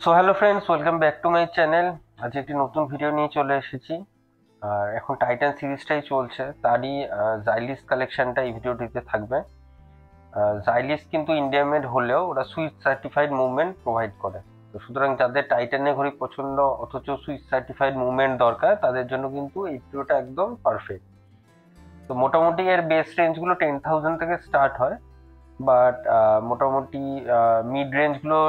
So hello friends, welcome back to my channel. আজ একটি নতুন ভিডিও নিয়ে চলে এসেছি। আর এখন টাইটান সিরিজটাই চলছে, তারই জাইলিস কালেকশনটা এই ভিডিওটিতে থাকবে। জাইলিস কিন্তু ইন্ডিয়া মেড হলেও ওরা সুইস সার্টিফাইড মুভমেন্ট প্রোভাইড করে। তো সুতরাং যাদের টাইটানের ঘড়ি পছন্দ অথচ সুইস সার্টিফাইড মুভমেন্ট দরকার, তাদের জন্য কিন্তু এই ভিডিওটা একদম পারফেক্ট। তো মোটামুটি এর বেস রেঞ্জগুলো 10,000 থেকে স্টার্ট হয়, বাট মোটামুটি মিড রেঞ্জগুলো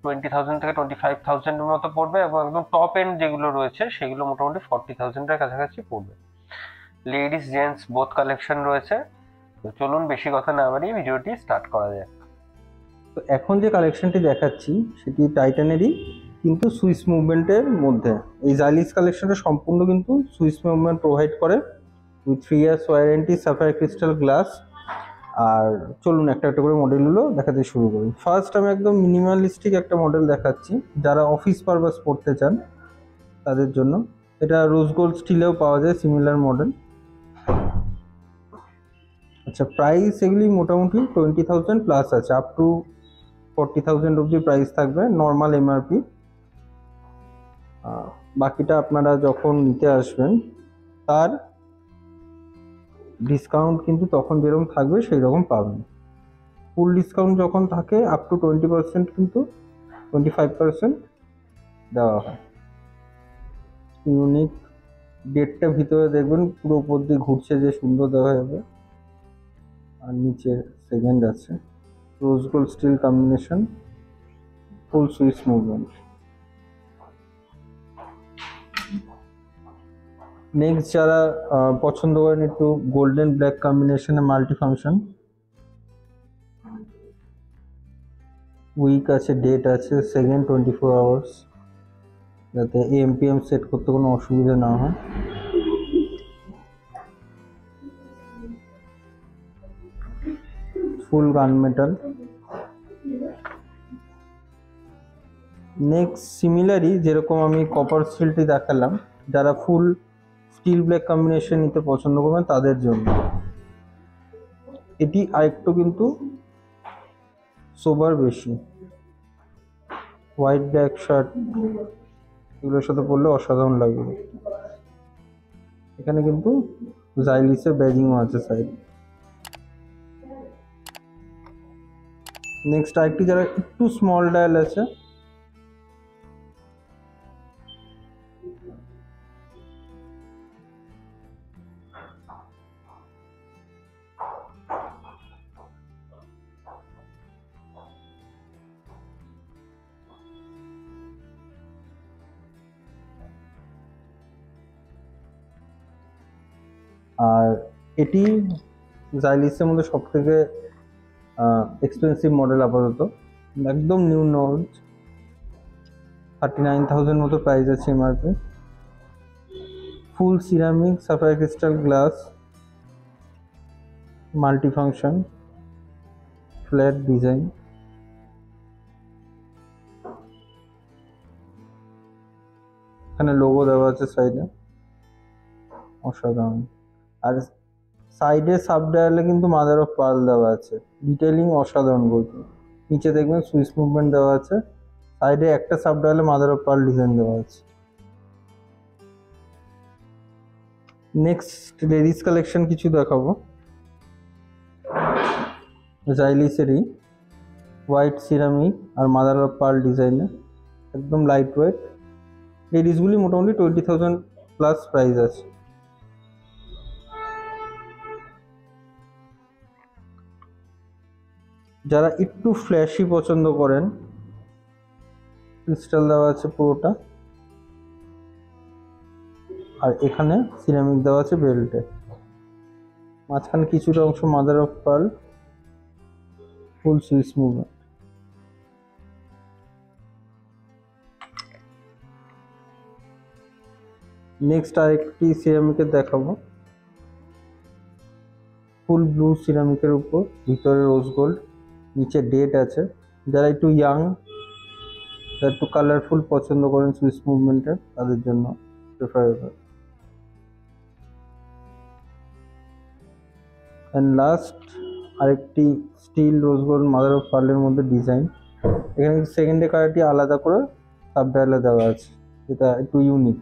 20,000 থেকে 25,000 মতো পড়বে, এবং একদম টপ এন্ড যেগুলো রয়েছে সেগুলো মোটামুটি 40,000 কাছাকাছি পড়বে। লেডিস জেন্টস বোথ কালেকশন রয়েছে। তো চলুন বেশি কথা না বাড়িয়ে ভিডিওটি স্টার্ট করা যাক। তো এখন যে কালেকশনটি দেখাচ্ছি সেটি টাইটানেরই, কিন্তু সুইস মুভমেন্টের মধ্যে। এই জাইলিস কালেকশনটা সম্পূর্ণ কিন্তু সুইস মুভমেন্ট প্রোভাইড করে with 3 years warranty, sapphire crystal glass. আর চলুন একটা একটা করে মডেলগুলো দেখাতে শুরু করি। ফার্স্ট আমি একদম মিনিমালিস্টিক একটা মডেল দেখাচ্ছি, যারা অফিস পারপাস পড়তে চান তাদের জন্য। এটা রোজ গোল্ড স্টিলেও পাওয়া যায় সিমিলার মডেল। আচ্ছা, প্রাইস এগুলি মোটামুটি 20,000 প্লাস আছে, আপ টু 40,000 অব্দি প্রাইস থাকবে নর্মাল এমআরপি। বাকিটা আপনারা যখন নিতে আসবেন তার ডিসকাউন্ট কিন্তু তখন যেরকম থাকবে সেই রকম পাবেন। ফুল ডিসকাউন্ট যখন থাকে আপ টু 20%, কিন্তু 25% দেওয়া হয়। ইউনিক ডেটটা ভিতরে দেখবেন পুরো উপর দিয়ে ঘুরছে, যে সুন্দর দেওয়া যাবে। আর নিচে সেকেন্ড আছে, রোজ গোল্ড স্টিল কম্বিনেশন, ফুল সুইচ মুভমেন্ট। নেক্সট যারা পছন্দ করেন একটু গোল্ডেন ব্ল্যাক কম্বিনেশনে মাল্টি ফাংশন, উইক আছে, ডেট আছে, সেকেন্ড 24 আওয়ার্স, যাতে এএমপিএম সেট করতে কোনো অসুবিধা না হয়। ফুল গান মেটাল। নেক্সট সিমিলারই, যেরকম আমি কপার স্টিলটি দেখালাম, যারা ফুল স্টিল ব্ল্যাক কম্বিনেশন নিতে পছন্দ করবেন তাদের জন্য। এটি আরেকটু কিন্তু সোবার বেশি, হোয়াইট ব্ল্যাক শার্ট এগুলোর সাথে পরলে অসাধারণ লাগবে। এখানে কিন্তু জাইলিসের ব্যাজিংও আছে সাইড। নেক্সট আরেকটি যারা একটু স্মল ডায়াল আছে, আর এটি জাইলিসের মধ্যে সব থেকে এক্সপেন্সিভ মডেল আপাতত, একদম নিউ নলেজ। 39,000 মতো প্রাইস আছে MRP. Full ceramic sapphire crystal glass, multi function, flat design. এখানে লোগো দেওয়া আছে সাইডে, অসাধারণ। আর সাইডে সাব ডায়ালে কিন্তু মাদার অফ পার্ল দেওয়া আছে, ডিটেইলিং অসাধারণ বলতে। নিচে দেখবেন সুইচ মুভমেন্ট দেওয়া আছে, সাইডে একটা সাব ডায়ালে মাদার অফ পার্ল ডিজাইন দেওয়া আছে। নেক্সট লেডিস কালেকশন কিছু দেখাবো, জাইলিসেরই, হোয়াইট সিরামিক আর মাদার অফ পার্ল ডিজাইনের, একদম লাইট ওয়েট। লেডিসগুলি মোটামুটি 20,000 প্লাস প্রাইস আছে। যারা একটু ফ্ল্যাশি পছন্দ করেন, ক্রিস্টাল দেওয়া আছে পুরোটা, আর এখানে সিরামিক দেওয়া আছে বেল্টে, মাঝখানে কিছুটা অংশ mother of pearl, full switch movement. Next আরেকটি সিরামিকের দেখাবো, ফুল ব্লু সিরামিকের উপর, ভিতরে রোজ গোল্ড, নিচে ডেট আছে। যারা একটু ইয়াং, যারা একটু কালারফুল পছন্দ করেন সুইচ মুভমেন্টের, তাদের জন্য প্রেফারেবল। অ্যান্ড লাস্ট আরেকটি steel rose gold mother of পার্লের মধ্যে ডিজাইন। এখানে সেকেন্ডে কালারটি আলাদা করে সাব ডায়ালে দেওয়া আছে, যেটা একটু ইউনিক।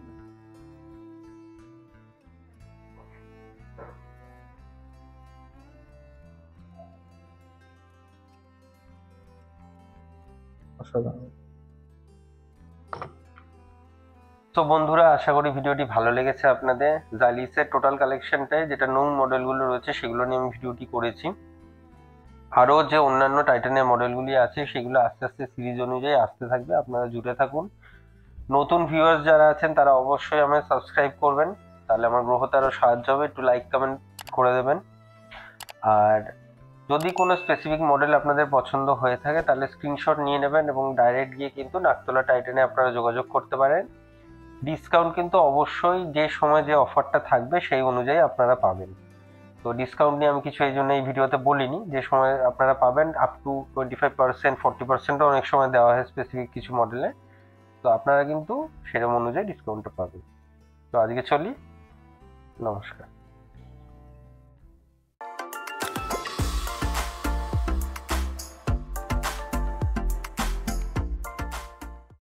অসাধারণ। তো বন্ধুরা, আশা করি ভিডিওটি ভালো লেগেছে আপনাদের। জাইলিসের টোটাল কালেকশনটাই যেটা নতুন মডেলগুলো রয়েছে সেগুলো নিয়ে আমি ভিডিওটি করেছি। আরও যে অন্যান্য টাইটানের মডেলগুলি আছে সেগুলো আস্তে আস্তে সিরিজ অনুযায়ী আসতে থাকবে, আপনারা জুড়ে থাকুন। নতুন ভিউয়ার্স যারা আছেন তারা অবশ্যই আমায় সাবস্ক্রাইব করবেন, তাহলে আমার গ্রোথে আরও সাহায্য হবে। একটু লাইক কমেন্ট করে দেবেন। আর যদি কোনো স্পেসিফিক মডেল আপনাদের পছন্দ হয়ে থাকে তাহলে স্ক্রিনশট নিয়ে নেবেন এবং ডাইরেক্ট গিয়ে কিন্তু নাকতলা টাইটানে আপনারা যোগাযোগ করতে পারেন। ডিসকাউন্ট কিন্তু অবশ্যই যে সময় যে অফারটা থাকবে সেই অনুযায়ী আপনারা পাবেন। তো ডিসকাউন্ট নিয়ে আমি কিছু এই জন্য এই ভিডিওতে বলিনি, যে সময় আপনারা পাবেন আপ টু 25%, 40%ও অনেক সময় দেওয়া হয় স্পেসিফিক কিছু মডেলে। তো আপনারা কিন্তু সেরকম অনুযায়ী ডিসকাউন্টটা পাবেন। তো আজকে চলি, নমস্কার।